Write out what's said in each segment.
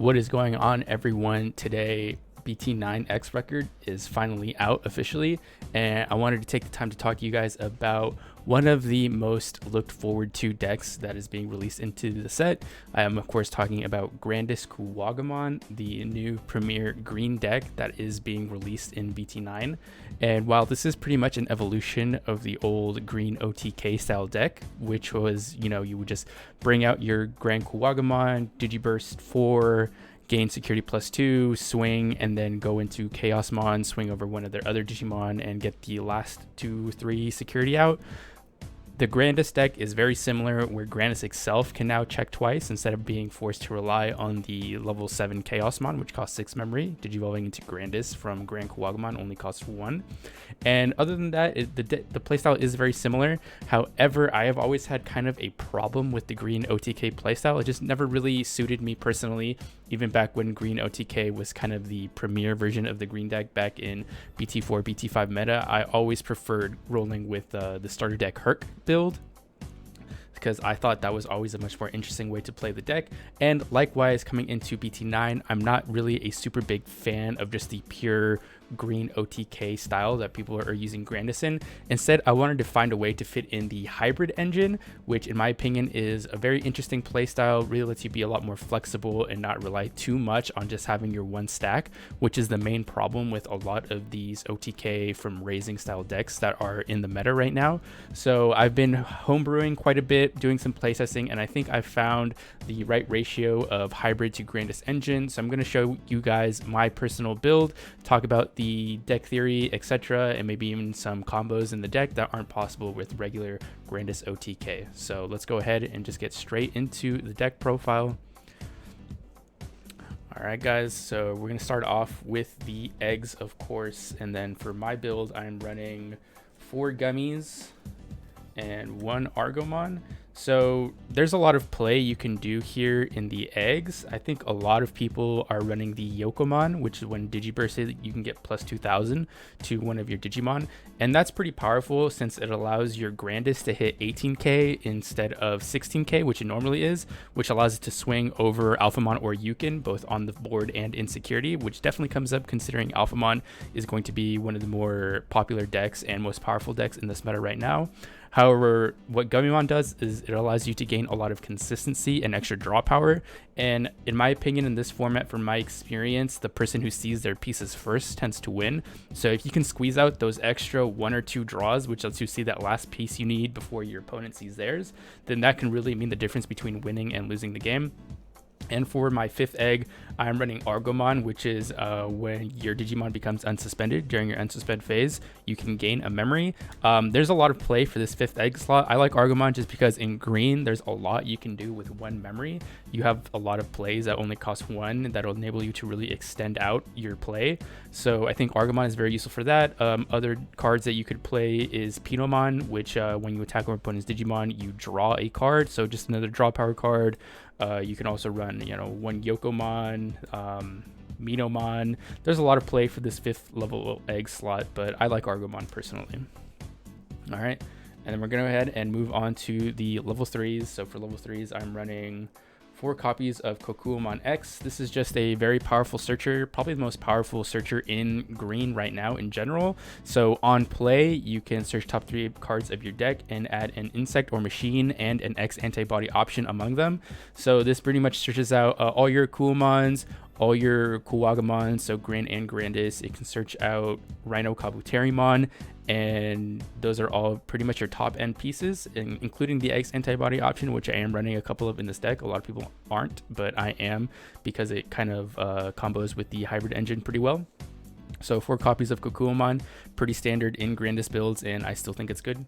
What is going on, everyone? Today, BT9 X record is finally out officially, and I wanted to take the time to talk to you guys about one of the most looked forward to decks that is being released into the set. I am, of course, talking about Grandis Kuwagamon, the new premier green deck that is being released in BT9. And while this is pretty much an evolution of the old green OTK style deck, which was, you would just bring out your Grand Kuwagamon, Digiburst 4, gain security +2, swing, and then go into Chaosmon, swing over one of their other Digimon, and get the last 2-3 security out. The Grandis deck is very similar, where Grandis itself can now check twice instead of being forced to rely on the level 7 Chaosmon, which costs 6 memory. Digivolving into Grandis from Grand Kuwagamon only costs 1. And other than that, the playstyle is very similar. However, I have always had kind of a problem with the green OTK playstyle. It just never really suited me personally, even back when green OTK was kind of the premier version of the green deck back in BT4, BT5 meta. I always preferred rolling with the starter deck Herc build, because I thought that was always a much more interesting way to play the deck. And likewise, coming into BT9, I'm not really a super big fan of just the pure green OTK style that people are using Grandis in. Instead, I wanted to find a way to fit in the hybrid engine, which in my opinion is a very interesting playstyle, really lets you be a lot more flexible and not rely too much on just having your one stack, which is the main problem with a lot of these OTK from raising style decks that are in the meta right now. So I've been homebrewing quite a bit, doing some playtesting, and I think I've found the right ratio of hybrid to Grandis engine. So I'm going to show you guys my personal build, talk about the deck theory, etc., and maybe even some combos in the deck that aren't possible with regular Grandis OTK. So let's go ahead and just get straight into the deck profile. All right, guys, so we're going to start off with the eggs, of course, and then for my build, I'm running 4 gummies and 1 Argomon. So there's a lot of play you can do here in the eggs. I think a lot of people are running the Yokomon, which is when Digiburst you can get +2000 to one of your Digimon, and that's pretty powerful since it allows your Grandis to hit 18k instead of 16k, which it normally is, which allows it to swing over Alphamon or Yukin both on the board and in security, which definitely comes up considering Alphamon is going to be one of the more popular decks and most powerful decks in this meta right now. However, what Gummymon does is it allows you to gain a lot of consistency and extra draw power. And in my opinion, in this format, from my experience, the person who sees their pieces first tends to win. So if you can squeeze out those extra 1 or 2 draws, which lets you see that last piece you need before your opponent sees theirs, then that can really mean the difference between winning and losing the game. And for my 5th egg, I'm running Argomon, which is when your Digimon becomes unsuspended during your unsuspend phase, you can gain a memory. There's a lot of play for this 5th egg slot. I like Argomon just because in green, there's a lot you can do with 1 memory. You have a lot of plays that only cost 1 that'll enable you to really extend out your play. So I think Argomon is very useful for that. Other cards that you could play is Pinomon, which when you attack an opponent's Digimon, you draw a card. So just another draw power card. You can also run, 1 Yokomon, Minomon. There's a lot of play for this 5th level egg slot, but I like Argomon personally. All right, and then we're going to go ahead and move on to the level 3s. So for level 3s, I'm running 4 copies of Kokuomon X. This is just a very powerful searcher, probably the most powerful searcher in green right now in general. So on play, you can search top 3 cards of your deck and add an insect or machine and an X antibody option among them. So this pretty much searches out all your Kuomons, all your Kuwagamon, so Grand and Grandis. It can search out Rhino Kabuterimon, and those are all pretty much your top end pieces, including the X antibody option, which I am running a couple of in this deck. A lot of people aren't, but I am, because it kind of combos with the hybrid engine pretty well. So 4 copies of Kokuomon, pretty standard in Grandis builds, and I still think it's good.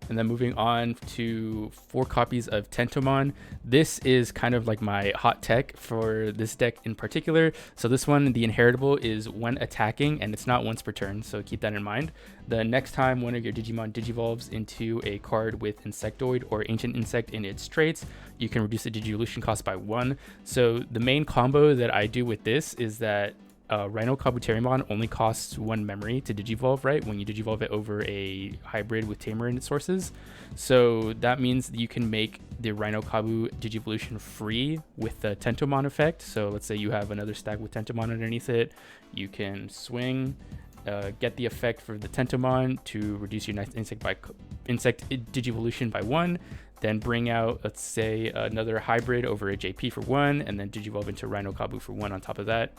And then moving on to 4 copies of Tentomon. This is kind of like my hot tech for this deck in particular. So this one, the inheritable, is when attacking, and it's not once per turn, so keep that in mind. The next time one of your Digimon digivolves into a card with Insectoid or Ancient Insect in its traits, you can reduce the Digivolution cost by 1. So the main combo that I do with this is that Rhino Kabuterimon only costs 1 memory to digivolve, right? When you digivolve it over a hybrid with Tamer in its sources. So that means that you can make the Rhino Kabu Digivolution free with the Tentomon effect. So let's say you have another stack with Tentomon underneath it. You can swing, get the effect for the Tentomon to reduce your next insect Digivolution by 1. Then bring out, let's say, another hybrid over a JP for 1, and then digivolve into Rhino Kabu for 1 on top of that.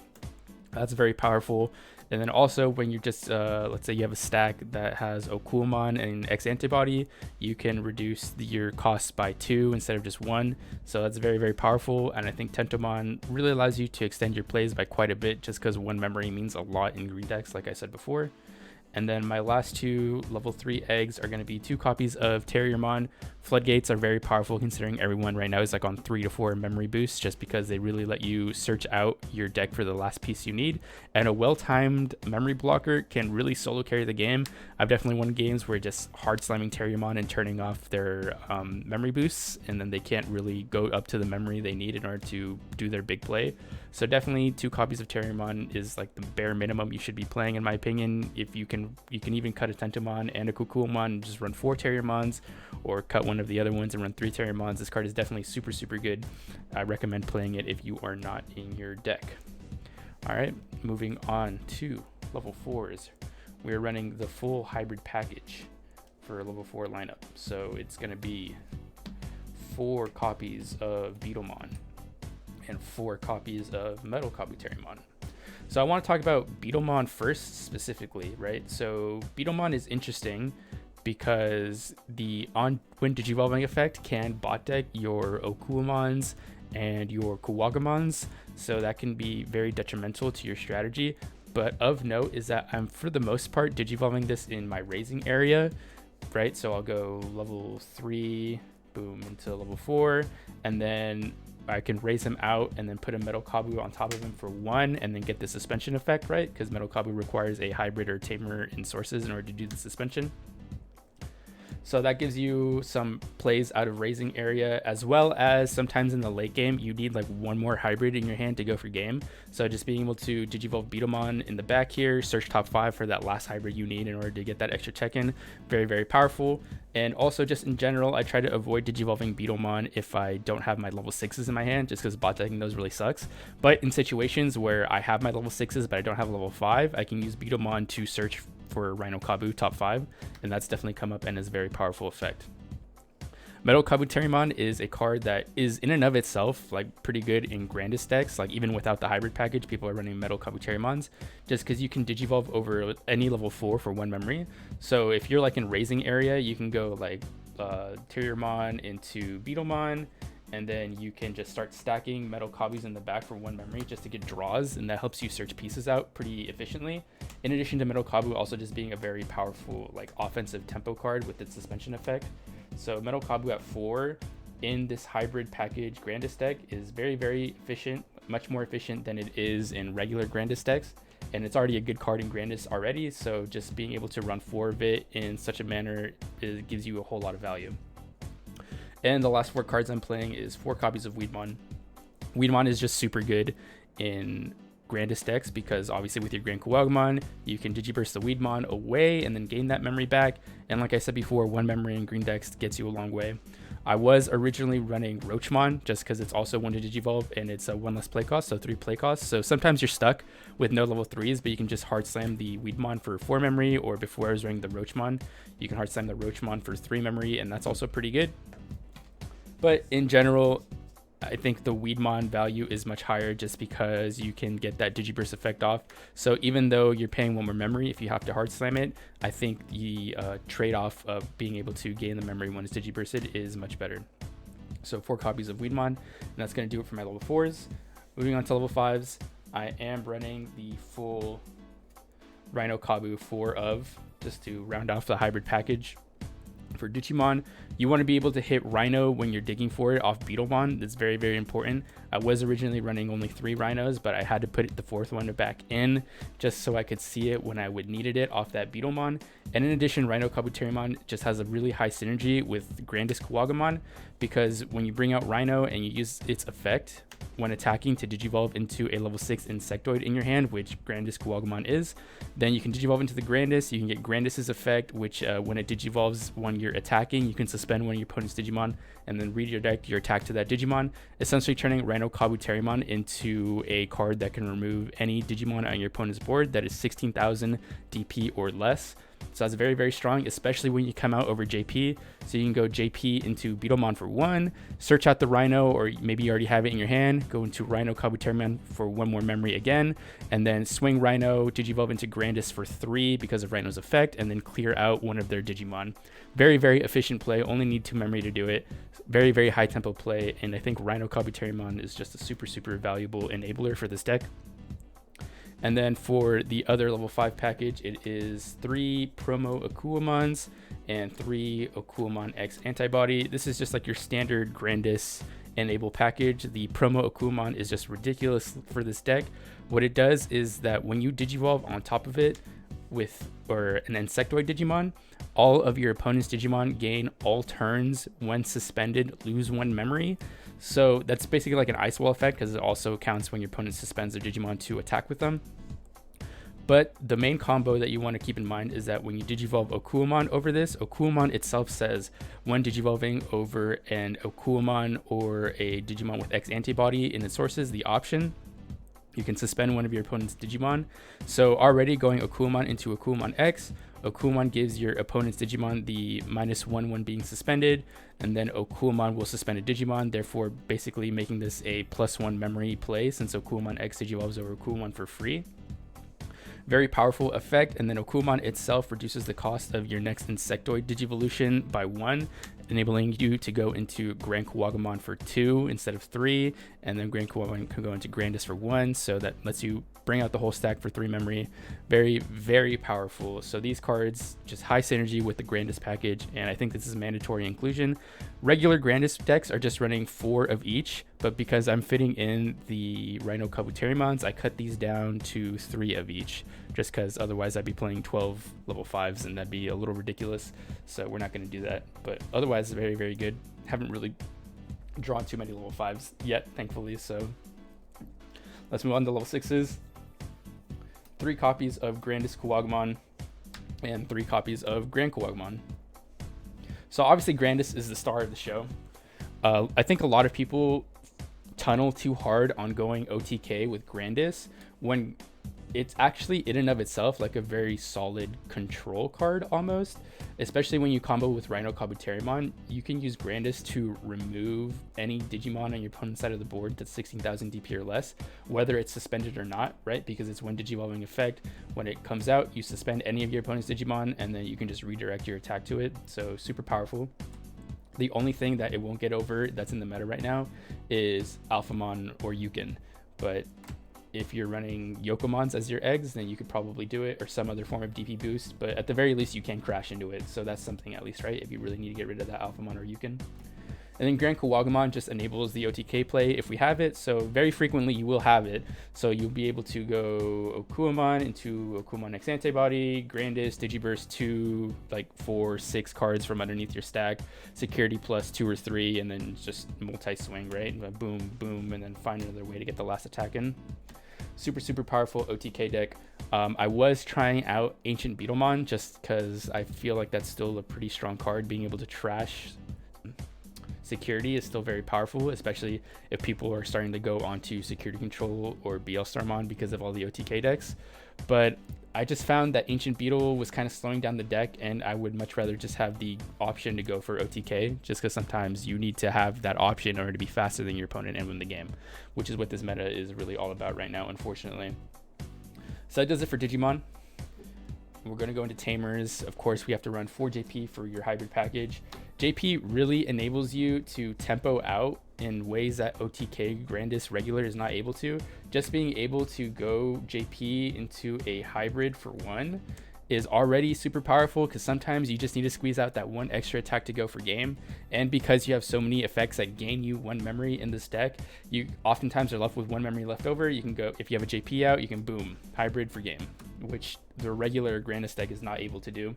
That's very powerful. And then also when you just, let's say you have a stack that has Okulmon and X Antibody, you can reduce your costs by 2 instead of just 1. So that's very, very powerful. And I think Tentomon really allows you to extend your plays by quite a bit, just because 1 memory means a lot in green decks, like I said before. And then my last 2 level 3 eggs are going to be 2 copies of Terriermon. Floodgates are very powerful, considering everyone right now is like on 3 to 4 memory boosts, just because they really let you search out your deck for the last piece you need. And a well-timed memory blocker can really solo carry the game. I've definitely won games where just hard slamming Terriermon and turning off their memory boosts, and then they can't really go up to the memory they need in order to do their big play. So definitely 2 copies of Terriermon is like the bare minimum you should be playing, in my opinion. If you can even cut a Tentomon and a Kukulmon and just run 4 Terriermons, or cut one of the other ones and run 3 Terriermons. This card is definitely super, super good. I recommend playing it if you are not in your deck. All right, moving on to level 4s. We're running the full hybrid package for a level 4 lineup. So it's going to be 4 copies of Beetlemon and 4 copies of Metal Kabuterimon. So I want to talk about Beetlemon first specifically, right? So Beetlemon is interesting because the when digivolving effect can bot deck your Okulmons and your Kuwagamons, so that can be very detrimental to your strategy. But of note is that I'm for the most part digivolving this in my raising area, right? So I'll go level 3, boom, into level 4, and then I can raise him out and then put a Metal Kabu on top of him for 1, and then get the suspension effect, right? Because Metal Kabu requires a hybrid or tamer in sources in order to do the suspension. So that gives you some plays out of raising area, as well as sometimes in the late game, you need like 1 more hybrid in your hand to go for game. So just being able to digivolve Beetlemon in the back here, search top 5 for that last hybrid you need in order to get that extra check in. Very, very powerful. And also just in general, I try to avoid digivolving Beetlemon if I don't have my level 6s in my hand, just because bot decking those really sucks. But in situations where I have my level 6s, but I don't have a level 5, I can use Beetlemon to search for Rhino Kabu top 5, and that's definitely come up and is a very powerful effect. Metal Kabuterimon is a card that is in and of itself like pretty good in Grandis decks. Like even without the hybrid package, people are running Metal Kabuterimons just because you can digivolve over any level 4 for 1 memory. So if you're like in raising area, you can go like Terriermon into Beetlemon, and then you can just start stacking Metal Kabus in the back for 1 memory just to get draws, and that helps you search pieces out pretty efficiently. In addition to Metal Kabu also just being a very powerful like offensive tempo card with its suspension effect. So Metal Kabu at 4 in this hybrid package Grandis deck is very, very efficient, much more efficient than it is in regular Grandis decks. And it's already a good card in Grandis already, so just being able to run 4 of it in such a manner gives you a whole lot of value. And the last 4 cards I'm playing is 4 copies of Weedmon. Weedmon is just super good in Grandis decks because obviously with your Grand Kuwagamon, you can digiburst the Weedmon away and then gain that memory back. And like I said before, 1 memory in green decks gets you a long way. I was originally running Roachmon just because it's also 1 to digivolve and it's a 1 less play cost, so 3 play costs. So sometimes you're stuck with no level 3s, but you can just hard slam the Weedmon for 4 memory, or before I was running the Roachmon, you can hard slam the Roachmon for 3 memory, and that's also pretty good. But in general, I think the Weedmon value is much higher just because you can get that digiburst effect off. So even though you're paying 1 more memory, if you have to hard slam it, I think the trade-off of being able to gain the memory when it's digibursted is much better. So 4 copies of Weedmon, and that's going to do it for my level 4s. Moving on to level 5s, I am running the full Rhino Kabu 4 of, just to round off the hybrid package. For Digimon, you want to be able to hit Rhino when you're digging for it off Beetlemon. That's very, very important. I was originally running only 3 rhinos, but I had to put the 4th one back in just so I could see it when I would needed it off that Beetlemon. And in addition, Rhino Kabuterimon just has a really high synergy with Grandis Kuwagamon, because when you bring out Rhino and you use its effect when attacking to digivolve into a level 6 Insectoid in your hand, which Grandis Kuwagamon is, then you can digivolve into the Grandis. You can get Grandis's effect, which when it digivolves when you're attacking, you can suspend one of your opponent's Digimon and then redirect your attack to that Digimon, essentially turning Rhino Kabuterimon into a card that can remove any Digimon on your opponent's board that is 16,000 DP or less. So that's very, very strong, especially when you come out over JP. So you can go JP into Beetlemon for 1, search out the Rhino, or maybe you already have it in your hand, go into Rhino Kabuterimon for 1 more memory again, and then swing Rhino, digivolve into Grandis for 3 because of Rhino's effect, and then clear out one of their Digimon. Very, very efficient play, only need 2 memory to do it. Very, very high tempo play, and I think Rhino Kabuterimon is just a super, super valuable enabler for this deck. And then for the other level 5 package, it is 3 promo Akuamons and 3 Akuamon X antibody. This is just like your standard Grandis enable package. The promo Akuamon is just ridiculous for this deck. What it does is that when you digivolve on top of it with an Insectoid Digimon, all of your opponent's Digimon gain all turns when suspended, lose 1 memory. So that's basically like an ice wall effect, because it also counts when your opponent suspends their Digimon to attack with them. But the main combo that you want to keep in mind is that when you digivolve Akuamon over this, Akuamon itself says when digivolving over an Akuamon or a Digimon with X antibody in its sources, the option, you can suspend one of your opponent's Digimon. So already going Akuamon into Akuamon X, Akuamon gives your opponent's Digimon the -1/1 being suspended, and then Akuamon will suspend a Digimon, therefore basically making this a +1 memory play, since Akuamon X digivolves over Akuamon for free. Very powerful effect, and then Akuamon itself reduces the cost of your next Insectoid Digivolution by 1, enabling you to go into Grand Kuwagamon for 2 instead of 3, and then Grand Kuwagamon can go into Grandis for 1, so that lets you bring out the whole stack for 3 memory. Very, very powerful. So these cards, just high synergy with the Grandis package, and I think this is mandatory inclusion. Regular Grandis decks are just running 4 of each, but because I'm fitting in the Rhino Kabuterimons, I cut these down to 3 of each, just because otherwise I'd be playing 12 level 5s, and that'd be a little ridiculous, so we're not going to do that. But otherwise, very, very good. Haven't really drawn too many level 5s yet, thankfully, so let's move on to level 6s. 3 copies of Grandis Kuwagamon and 3 copies of Grand Kuwagamon. So obviously Grandis is the star of the show. I think a lot of people tunnel too hard on going OTK with Grandis when it's actually in and of itself like a very solid control card almost, especially when you combo with Rhino Kabuterimon. You can use Grandis to remove any Digimon on your opponent's side of the board that's 16,000 DP or less, whether it's suspended or not, right? Because it's one digivolving effect. When it comes out, you suspend any of your opponent's Digimon, and then you can just redirect your attack to it. So super powerful. The only thing that it won't get over that's in the meta right now is Alphamon or Yukin, but if you're running Yokomons as your eggs, then you could probably do it, or some other form of DP boost, but at the very least you can crash into it, so that's something at least, right, if you really need to get rid of that Alphamon or Yukin. And then Grand Kuwagamon just enables the OTK play if we have it, so very frequently you will have it, so you'll be able to go Akuamon into Akuamon X Antibody, Grandis, Digiburst 2, like 4, 6 cards from underneath your stack, security plus 2 or 3, and then just multi-swing, right, boom, boom, and then find another way to get the last attack in. Super, super powerful OTK deck. I was trying out Ancient Beetlemon just because I feel like that's still a pretty strong card. Being able to trash security is still very powerful, especially if people are starting to go onto Security Control or BL Starmon because of all the OTK decks. But I just found that Ancient Beetle was kind of slowing down the deck, and I would much rather just have the option to go for OTK, just because sometimes you need to have that option in order to be faster than your opponent and win the game, which is what this meta is really all about right now, unfortunately. So that does it for Digimon. We're going to go into Tamers. Of course, we have to run 4 JP for your hybrid package. JP really enables you to tempo out in ways that OTK Grandis regular is not able to. Just being able to go JP into a hybrid for 1 is already super powerful, because sometimes you just need to squeeze out that one extra attack to go for game. And because you have so many effects that gain you one memory in this deck, you oftentimes are left with one memory left over. You can go, if you have a JP out, you can boom, hybrid for game, which the regular Grandis deck is not able to do.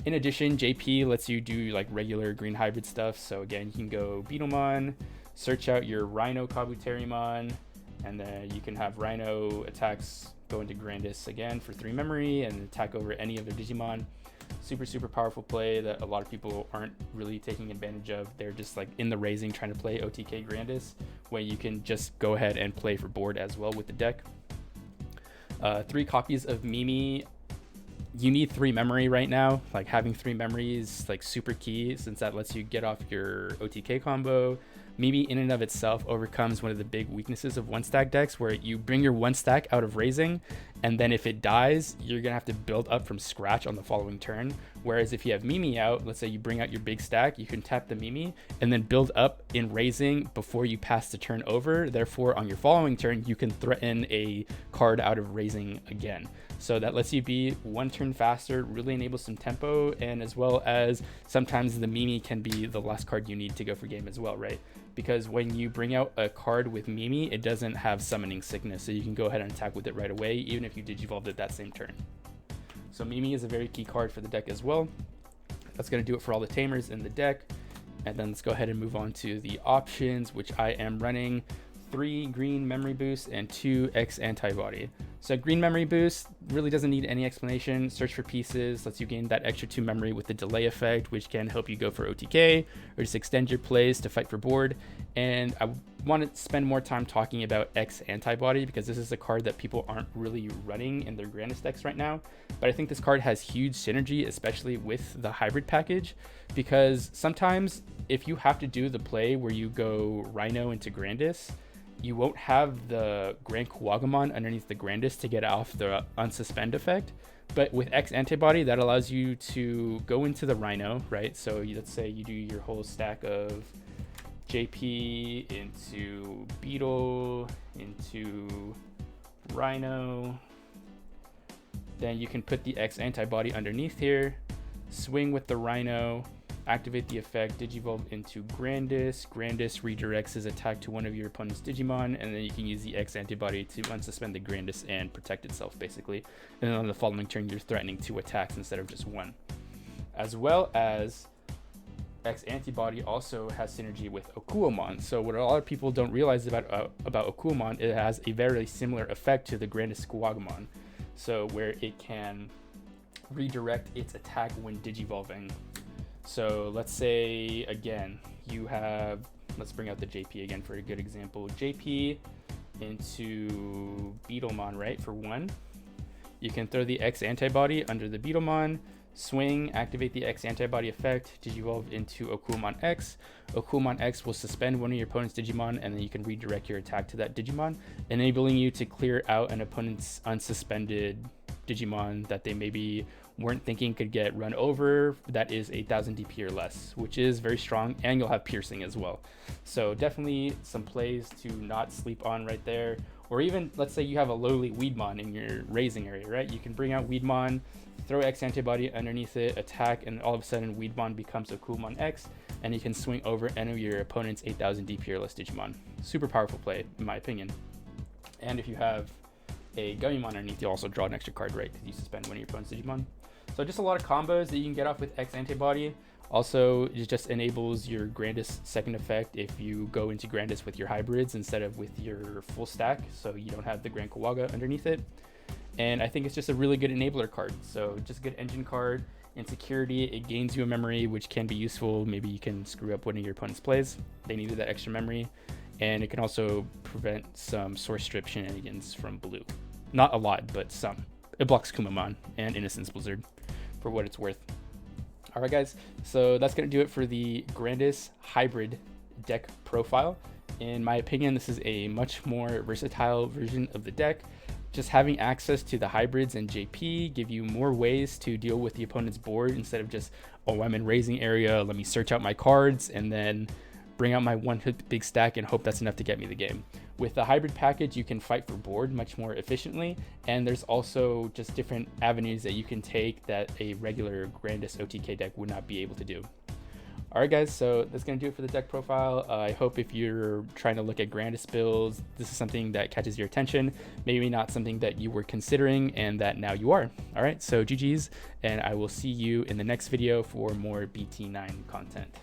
In addition, JP lets you do like regular green hybrid stuff. So again, you can go Beetlemon, search out your Rhino Kabuterimon, and then you can have Rhino attacks go into Grandis again for 3 memory and attack over any of their Digimon. Super powerful play that a lot of people aren't really taking advantage of. They're just like in the raising trying to play OTK Grandis, when you can just go ahead and play for board as well with the deck. 3 copies of Mimi. You need 3 memory right now. Like having 3 memory is like super key, since that lets you get off your OTK combo. Mimi in and of itself overcomes one of the big weaknesses of 1-stack decks, where you bring your 1-stack out of raising, and then if it dies, you're gonna have to build up from scratch on the following turn. Whereas if you have Mimi out, let's say you bring out your big stack, you can tap the Mimi and then build up in raising before you pass the turn over. Therefore, on your following turn, you can threaten a card out of raising again. So that lets you be 1 turn faster, really enables some tempo, and as well as sometimes the Mimi can be the last card you need to go for game as well, right? Because when you bring out a card with Mimi, it doesn't have summoning sickness, so you can go ahead and attack with it right away, even if you digivolved it that same turn. So Mimi is a very key card for the deck as well. That's going to do it for all the tamers in the deck. And then let's go ahead and move on to the options, which I am running 3 green memory boost and 2 X antibody. So green memory boost really doesn't need any explanation. Search for pieces lets you gain that extra 2 memory with the delay effect, which can help you go for OTK or just extend your plays to fight for board. And I want to spend more time talking about X antibody, because this is a card that people aren't really running in their Grandis decks right now. But I think this card has huge synergy, especially with the hybrid package, because sometimes if you have to do the play where you go Rhino into Grandis, you won't have the Grand Kuwagamon underneath the Grandis to get off the unsuspend effect. But with X antibody, that allows you to go into the Rhino, right? So let's say you do your whole stack of JP into Beetle into Rhino. Then you can put the X antibody underneath here, swing with the Rhino, activate the effect, digivolve into Grandis. Grandis redirects his attack to one of your opponent's Digimon, and then you can use the X antibody to unsuspend the Grandis and protect itself, basically. And then on the following turn, you're threatening 2 attacks instead of just 1. As well as X antibody also has synergy with Okuomon. So what a lot of people don't realize about Okuomon, it has a very similar effect to the Grandis Kuwagamon. So where it can redirect its attack when digivolving. So let's say, again, you have, let's bring out the JP again for a good example. JP into Beetlemon, right, for 1. You can throw the X antibody under the Beetlemon, swing, activate the X antibody effect, digivolve into Okuomon X. Okuomon X will suspend one of your opponent's Digimon, and then you can redirect your attack to that Digimon, enabling you to clear out an opponent's unsuspended Digimon that they maybe weren't thinking could get run over, that is 8,000 DP or less, which is very strong, and you'll have piercing as well. So definitely some plays to not sleep on right there. Or even, let's say you have a lowly Weedmon in your raising area, right? You can bring out Weedmon, throw X antibody underneath it, attack, and all of a sudden Weedmon becomes a Coolmon X, and you can swing over any of your opponent's 8,000 DP or less Digimon. Super powerful play, in my opinion. And if you have a Gummymon underneath, you also draw an extra card, right? Because you suspend one of your opponent's Digimon. So just a lot of combos that you can get off with X antibody. Also, it just enables your Grandis second effect if you go into Grandis with your hybrids instead of with your full stack, so you don't have the Grand Kawaga underneath it. And I think it's just a really good enabler card. So just a good engine card. In security, it gains you a memory, which can be useful. Maybe you can screw up one of your opponent's plays. They needed that extra memory. And it can also prevent some source strip shenanigans from blue. Not a lot, but some. It blocks Kumamon and Innocence Blizzard for what it's worth. All right, guys, so that's going to do it for the Grandis hybrid deck profile. In my opinion, this is a much more versatile version of the deck. Just having access to the hybrids and JP give you more ways to deal with the opponent's board instead of just, oh, I'm in raising area, let me search out my cards and then bring out my one hit big stack and hope that's enough to get me the game. With the hybrid package, you can fight for board much more efficiently, and there's also just different avenues that you can take that a regular Grandis OTK deck would not be able to do. Alright guys, so that's going to do it for the deck profile. I hope if you're trying to look at Grandis builds, this is something that catches your attention, maybe not something that you were considering and that now you are. Alright, so GG's, and I will see you in the next video for more BT9 content.